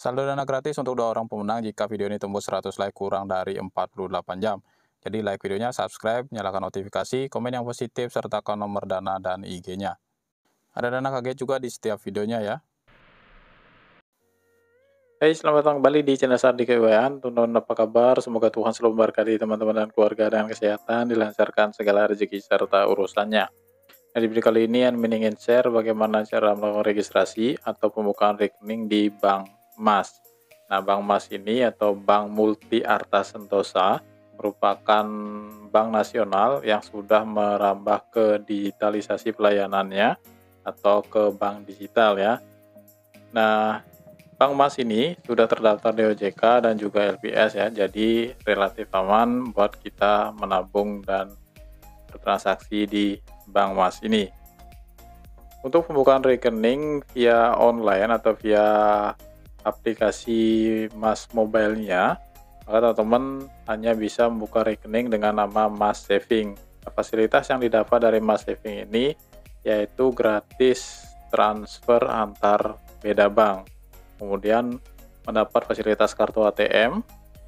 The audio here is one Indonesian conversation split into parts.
Saldo dana gratis untuk 2 orang pemenang jika video ini tembus 100 like kurang dari 48 jam. Jadi like videonya, subscribe, nyalakan notifikasi, komen yang positif, sertakan nomor dana dan IG-nya. Ada dana kaget juga di setiap videonya ya. Hey, selamat datang kembali di channel Sardi Keuangan. Teman-teman, apa kabar? Semoga Tuhan selalu memberkati teman-teman dan keluarga dengan kesehatan, dilancarkan segala rezeki serta urusannya. Nah, di video kali ini admin ingin share bagaimana cara melakukan registrasi atau pembukaan rekening di Bank Mas. Nah, Bank Mas ini atau Bank Multi Arta Sentosa merupakan bank nasional yang sudah merambah ke digitalisasi pelayanannya atau ke bank digital ya. Nah, Bank Mas ini sudah terdaftar di OJK dan juga LPS ya, jadi relatif aman buat kita menabung dan bertransaksi di Bank Mas ini. Untuk pembukaan rekening via online atau via aplikasi Mas Mobile-nya, maka teman-teman hanya bisa membuka rekening dengan nama Mas Saving. Fasilitas yang didapat dari Mas Saving ini yaitu gratis transfer antar beda bank. Kemudian mendapat fasilitas kartu ATM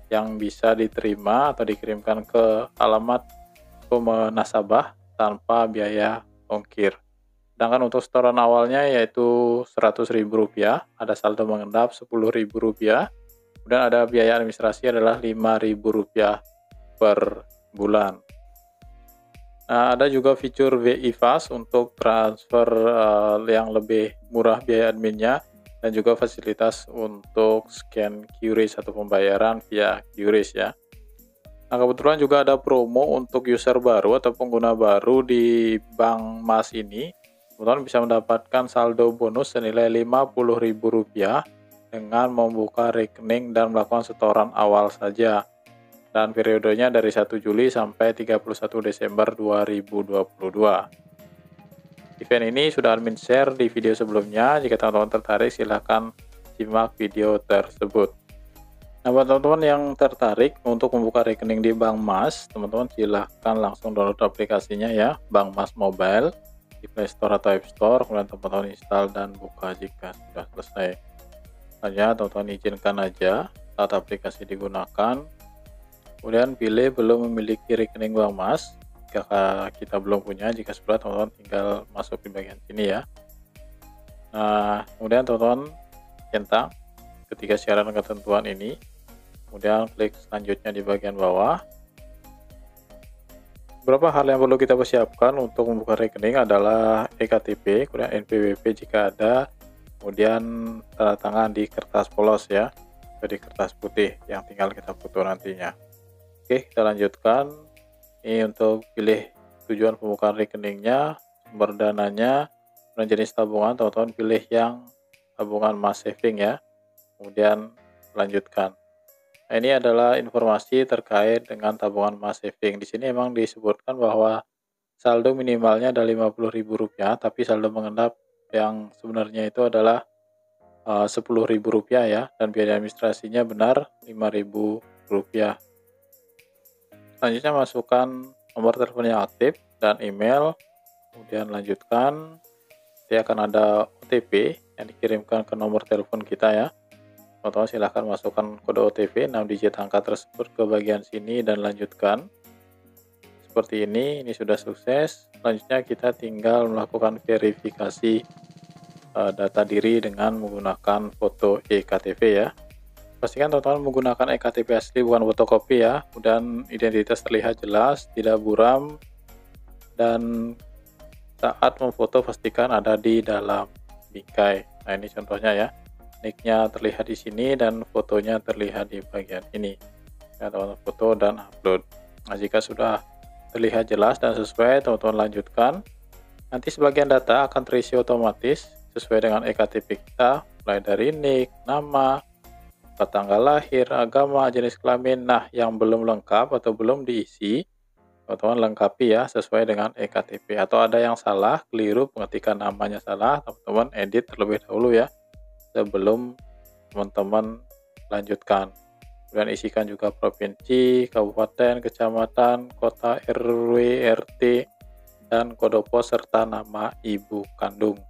yang bisa diterima atau dikirimkan ke alamat nasabah tanpa biaya ongkir. Sedangkan untuk setoran awalnya yaitu Rp100.000, ada saldo mengendap Rp10.000, kemudian ada biaya administrasi adalah Rp5.000 per bulan. Nah, ada juga fitur BI Fast untuk transfer yang lebih murah biaya adminnya, dan juga fasilitas untuk scan QRIS atau pembayaran via QRIS ya. Nah, kebetulan juga ada promo untuk user baru atau pengguna baru di Bank Mas ini. Kebetulan bisa mendapatkan saldo bonus senilai Rp50.000 dengan membuka rekening dan melakukan setoran awal saja. Dan periodenya dari 1 Juli sampai 31 Desember 2022. Event ini sudah admin share di video sebelumnya. Jika teman-teman tertarik, silahkan simak video tersebut. Nah, buat teman-teman yang tertarik untuk membuka rekening di Bank Mas, teman-teman silahkan langsung download aplikasinya ya, Bank Mas Mobile, di Play Store atau App Store. Kemudian teman-teman install dan buka jika sudah selesai. Hanya teman-teman izinkan aja saat aplikasi digunakan. Kemudian pilih belum memiliki rekening Bank Mas. Jika kita belum punya, jika sudah, teman-teman tinggal masuk di bagian sini ya. Nah, kemudian teman-teman centang ketika siaran ketentuan ini, kemudian klik selanjutnya di bagian bawah. Beberapa hal yang perlu kita persiapkan untuk membuka rekening adalah EKTP, kemudian NPWP jika ada, kemudian tanda tangan di kertas polos ya, atau di kertas putih yang tinggal kita foto nantinya. Oke, kita lanjutkan. Ini untuk pilih tujuan pembukaan rekeningnya, sumber dananya, dan jenis tabungan, teman-teman pilih yang tabungan Mas Saving ya. Kemudian lanjutkan. Nah, ini adalah informasi terkait dengan tabungan Mas Saving. Di sini memang disebutkan bahwa saldo minimalnya ada Rp50.000, tapi saldo mengendap yang sebenarnya itu adalah Rp10.000 ya, dan biaya administrasinya benar Rp5.000. Selanjutnya masukkan nomor telepon yang aktif dan email, kemudian lanjutkan. Nanti akan ada OTP yang dikirimkan ke nomor telepon kita ya. Teman-teman silahkan masukkan kode OTP 6 digit angka tersebut ke bagian sini dan lanjutkan. Seperti ini sudah sukses. Selanjutnya kita tinggal melakukan verifikasi data diri dengan menggunakan foto eKTP ya. Pastikan teman-teman menggunakan eKTP asli bukan fotokopi ya, dan identitas terlihat jelas, tidak buram, dan saat memfoto pastikan ada di dalam bingkai. Nah, ini contohnya ya, nicknya terlihat di sini dan fotonya terlihat di bagian ini. Ya, teman-teman foto dan upload. Nah, jika sudah terlihat jelas dan sesuai, teman-teman lanjutkan. Nanti sebagian data akan terisi otomatis sesuai dengan eKTP kita, mulai dari nick, nama, tanggal lahir, agama, jenis kelamin. Nah, yang belum lengkap atau belum diisi, teman-teman lengkapi ya sesuai dengan eKTP. Atau ada yang salah, keliru, pengetikan namanya salah, teman-teman edit terlebih dahulu ya, sebelum teman-teman lanjutkan. Kemudian isikan juga provinsi, kabupaten, kecamatan, kota, RW, RT, dan kode pos serta nama ibu kandung.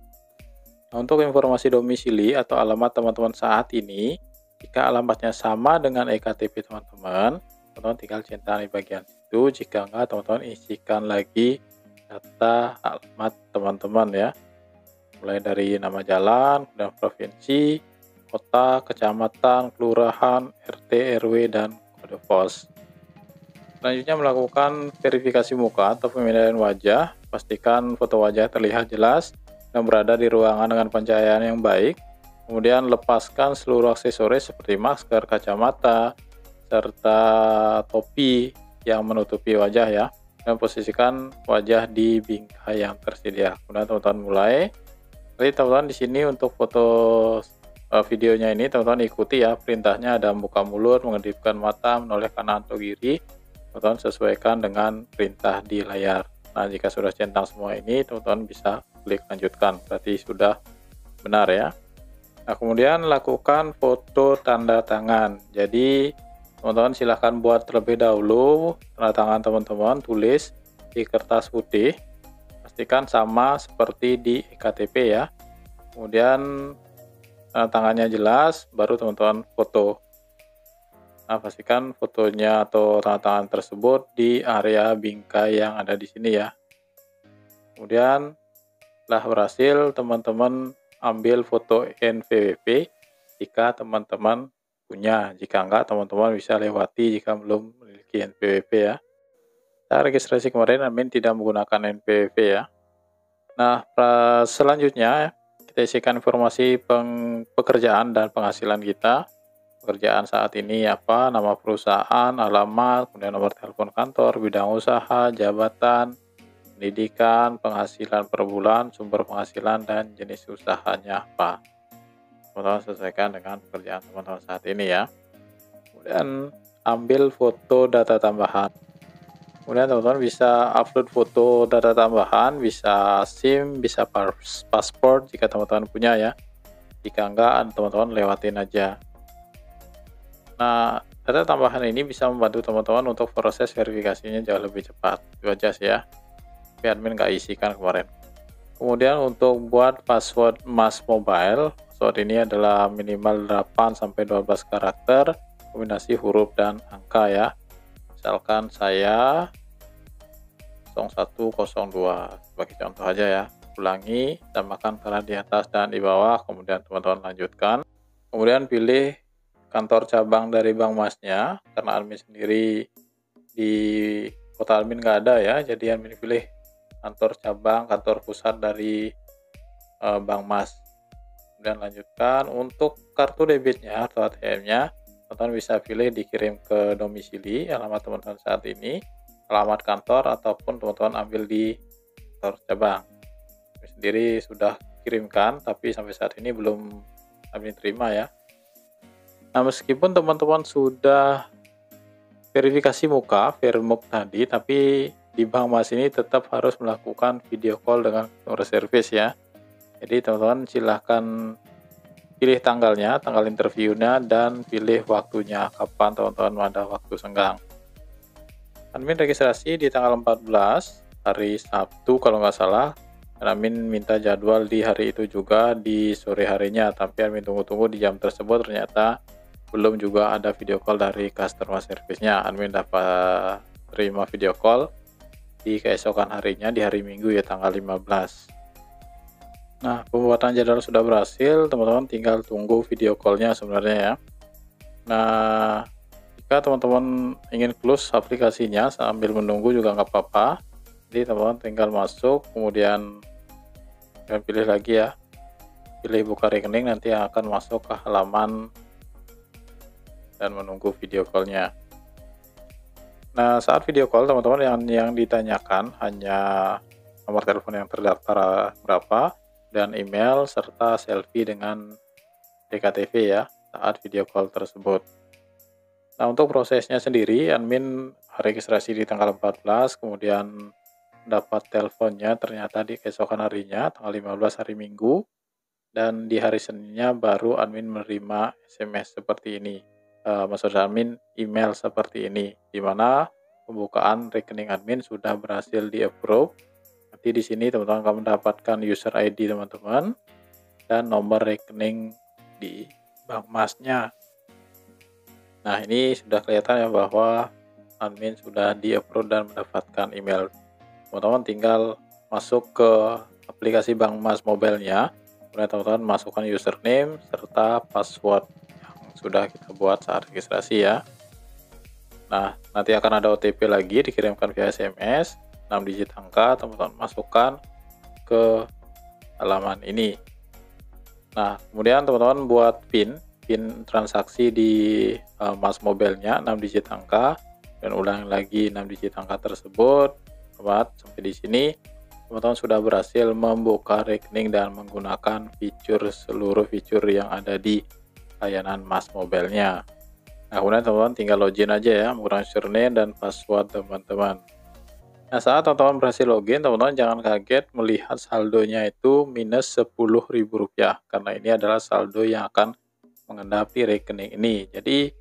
Nah, untuk informasi domisili atau alamat teman-teman saat ini, Jika alamatnya sama dengan ektp teman-teman, teman-teman tinggal centang di bagian situ. Jika enggak, teman-teman isikan lagi data alamat teman-teman ya. Mulai dari nama jalan, kemudian provinsi, kota, kecamatan, kelurahan, RT, RW, dan kode pos. Selanjutnya melakukan verifikasi muka atau pemindahan wajah. Pastikan foto wajah terlihat jelas dan berada di ruangan dengan pencahayaan yang baik. Kemudian lepaskan seluruh aksesoris seperti masker, kacamata, serta topi yang menutupi wajah ya. Dan posisikan wajah di bingkai yang tersedia. Kemudian teman-teman mulai. Jadi teman-teman di sini untuk foto videonya ini teman-teman ikuti ya perintahnya, ada buka mulut, mengedipkan mata, menoleh kanan atau kiri. Teman-teman sesuaikan dengan perintah di layar. Nah, jika sudah centang semua ini, teman-teman bisa klik lanjutkan, berarti sudah benar ya. Nah, kemudian lakukan foto tanda tangan. Jadi teman-teman silahkan buat terlebih dahulu tanda tangan teman-teman, tulis di kertas putih, pastikan sama seperti di ektp ya. Kemudian tanda tangannya jelas, baru teman-teman foto. Nah, pastikan fotonya atau tanda tangan tersebut di area bingkai yang ada di sini ya. Kemudian setelah berhasil, teman-teman ambil foto NPWP jika teman-teman punya. Jika enggak, teman-teman bisa lewati jika belum memiliki NPWP ya. Saya registrasi kemarin admin tidak menggunakan NPWP ya. Nah, selanjutnya kita isikan informasi pekerjaan dan penghasilan kita. Pekerjaan saat ini apa, nama perusahaan, alamat, kemudian nomor telepon kantor, bidang usaha, jabatan, pendidikan, penghasilan per bulan, sumber penghasilan, dan jenis usahanya apa. Teman-teman sesuaikan dengan pekerjaan teman-teman saat ini ya. Kemudian ambil foto data tambahan. Kemudian teman-teman bisa upload foto data tambahan, bisa SIM, bisa paspor jika teman-teman punya ya. Jika enggak, teman-teman lewatin aja. Nah, data tambahan ini bisa membantu teman-teman untuk proses verifikasinya jauh lebih cepat. Itu aja sih ya. Tapi admin nggak isikan kemarin. Kemudian untuk buat password Mas Mobile, password ini adalah minimal 8-12 karakter, kombinasi huruf dan angka ya. Misalkan saya 0102 sebagai contoh aja ya. Ulangi, tambahkan kata di atas dan di bawah, kemudian teman-teman lanjutkan. Kemudian pilih kantor cabang dari Bank Masnya, karena admin sendiri di kota admin nggak ada ya, jadi admin pilih kantor cabang, kantor pusat dari Bank Mas. Kemudian lanjutkan. Untuk kartu debitnya atau ATM-nya, teman-teman bisa pilih dikirim ke domisili, alamat teman-teman saat ini, alamat kantor, ataupun teman-teman ambil di kantor cabang. Admin sendiri sudah kirimkan, tapi sampai saat ini belum admin terima ya. Nah, meskipun teman-teman sudah verifikasi muka, Vermuk tadi, tapi di Bank Mas ini tetap harus melakukan video call dengan customer service ya. Jadi teman-teman silahkan pilih tanggalnya, tanggal interviewnya, dan pilih waktunya, kapan teman-teman ada waktu senggang. Admin registrasi di tanggal 14, hari Sabtu kalau nggak salah, dan admin minta jadwal di hari itu juga di sore harinya, tapi admin tunggu-tunggu di jam tersebut ternyata belum juga ada video call dari customer service-nya. Admin dapat terima video call di keesokan harinya, di hari Minggu ya, tanggal 15. Nah, pembuatan jadwal sudah berhasil, teman-teman tinggal tunggu video call-nya sebenarnya ya. Nah, jika teman-teman ingin close aplikasinya sambil menunggu juga nggak apa-apa. Jadi teman-teman tinggal masuk, kemudian pilih lagi ya, pilih buka rekening, nanti akan masuk ke halaman dan menunggu video call-nya. Nah, saat video call teman-teman yang ditanyakan hanya nomor telepon yang terdaftar berapa, dan email serta selfie dengan ektp ya saat video call tersebut. Nah, untuk prosesnya sendiri, admin registrasi di tanggal 14, kemudian dapat teleponnya ternyata di keesokan harinya, tanggal 15 hari Minggu, dan di hari Seninnya baru admin menerima SMS seperti ini. Maksud admin email seperti ini, di mana pembukaan rekening admin sudah berhasil di-approve. Nanti di sini teman-teman akan mendapatkan user ID teman-teman dan nomor rekening di Bank Masnya. Nah, ini sudah kelihatan ya bahwa admin sudah di-approve dan mendapatkan email. Teman-teman tinggal masuk ke aplikasi Bank Mas Mobile-nya, kemudian teman-teman masukkan username serta password yang sudah kita buat saat registrasi ya. Nah, nanti akan ada OTP lagi dikirimkan via SMS, 6 digit angka, teman-teman masukkan ke halaman ini. Nah, kemudian teman-teman buat PIN transaksi di Mas Mobile-nya 6 digit angka, dan ulang lagi 6 digit angka tersebut. Teman, sampai di sini teman-teman sudah berhasil membuka rekening dan menggunakan seluruh fitur yang ada di layanan Mas Mobile-nya. Nah, kemudian teman-teman tinggal login aja ya menggunakan username dan password teman-teman. Nah, saat teman-teman berhasil login, teman-teman jangan kaget melihat saldonya itu minus Rp10.000, karena ini adalah saldo yang akan mengendapi rekening ini. Jadi,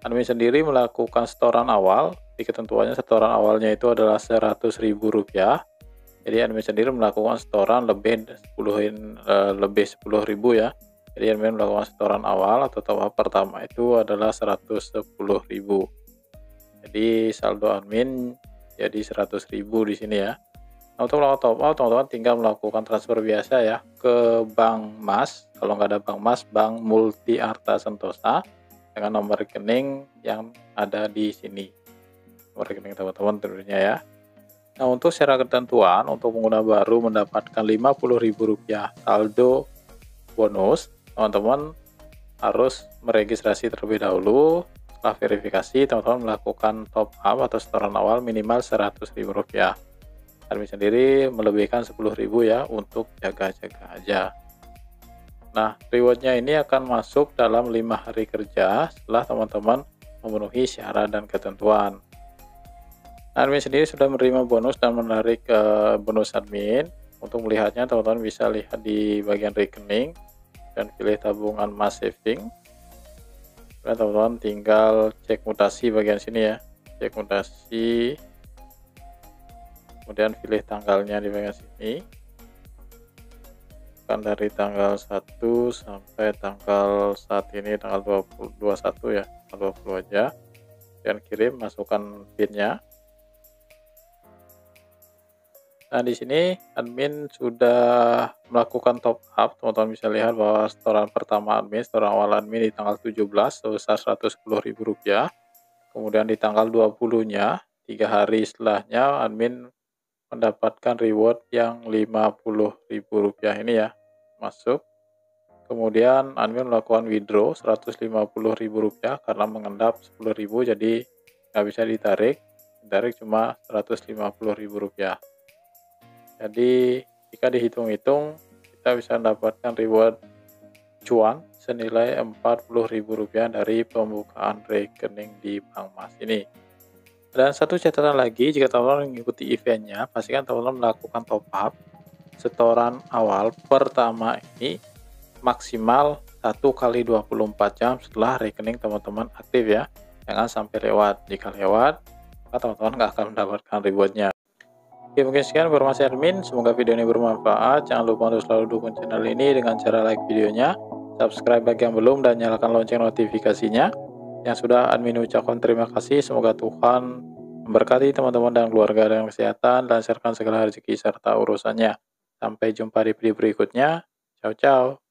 admin sendiri melakukan setoran awal, di ketentuannya setoran awalnya itu adalah Rp100.000. Jadi, admin sendiri melakukan setoran lebih 10.000 ya. Jadi, admin melakukan setoran awal atau top up pertama itu adalah Rp110.000. Jadi, saldo admin jadi 100.000 di sini ya. Nah, untuk melakukan top up, teman-teman tinggal melakukan transfer biasa ya ke Bank Mas. Kalau nggak ada Bank Mas, Bank Multi Arta Sentosa dengan nomor rekening yang ada di sini. Nomor rekening teman-teman tentunya ya. Nah, untuk syarat ketentuan, untuk pengguna baru mendapatkan Rp50.000 saldo bonus, teman-teman harus meregistrasi terlebih dahulu. Setelah verifikasi, teman-teman melakukan top up atau setoran awal minimal Rp100.000. Admin sendiri melebihkan Rp10.000 ya untuk jaga-jaga aja. Nah, rewardnya ini akan masuk dalam 5 hari kerja setelah teman-teman memenuhi syarat dan ketentuan. Admin sendiri sudah menerima bonus dan menarik bonus admin. Untuk melihatnya, teman-teman bisa lihat di bagian rekening dan pilih tabungan Mas Saving. Nah, teman-teman tinggal cek mutasi bagian sini ya, cek mutasi, kemudian pilih tanggalnya di bagian sini, kan dari tanggal 1 sampai tanggal saat ini tanggal 21 ya, tanggal 20 aja, dan kirim, masukkan PIN-nya. Nah, di sini admin sudah melakukan top up. Teman-teman bisa lihat bahwa setoran pertama admin, setoran awal admin di tanggal 17 sebesar Rp110.000. Kemudian di tanggal 20-nya, 3 hari setelahnya admin mendapatkan reward yang Rp50.000 ini ya, masuk. Kemudian admin melakukan withdraw Rp150.000 karena mengendap Rp10.000, jadi nggak bisa ditarik cuma Rp150.000. Jadi jika dihitung-hitung kita bisa mendapatkan reward cuan senilai Rp40.000 dari pembukaan rekening di Bank Mas ini. Dan satu catatan lagi, jika teman-teman mengikuti eventnya, pastikan teman-teman melakukan top up setoran awal pertama ini maksimal 1 kali 24 jam setelah rekening teman-teman aktif ya. Jangan sampai lewat. Jika lewat, maka teman-teman nggak akan mendapatkan rewardnya. Oke, mungkin sekian informasi admin. Semoga video ini bermanfaat. Jangan lupa untuk selalu dukung channel ini dengan cara like videonya, subscribe bagi yang belum, dan nyalakan lonceng notifikasinya. Yang sudah admin ucapkan terima kasih. Semoga Tuhan memberkati teman-teman dan keluarga dengan kesehatan, lancarkan segala rezeki serta urusannya. Sampai jumpa di video berikutnya. Ciao, ciao.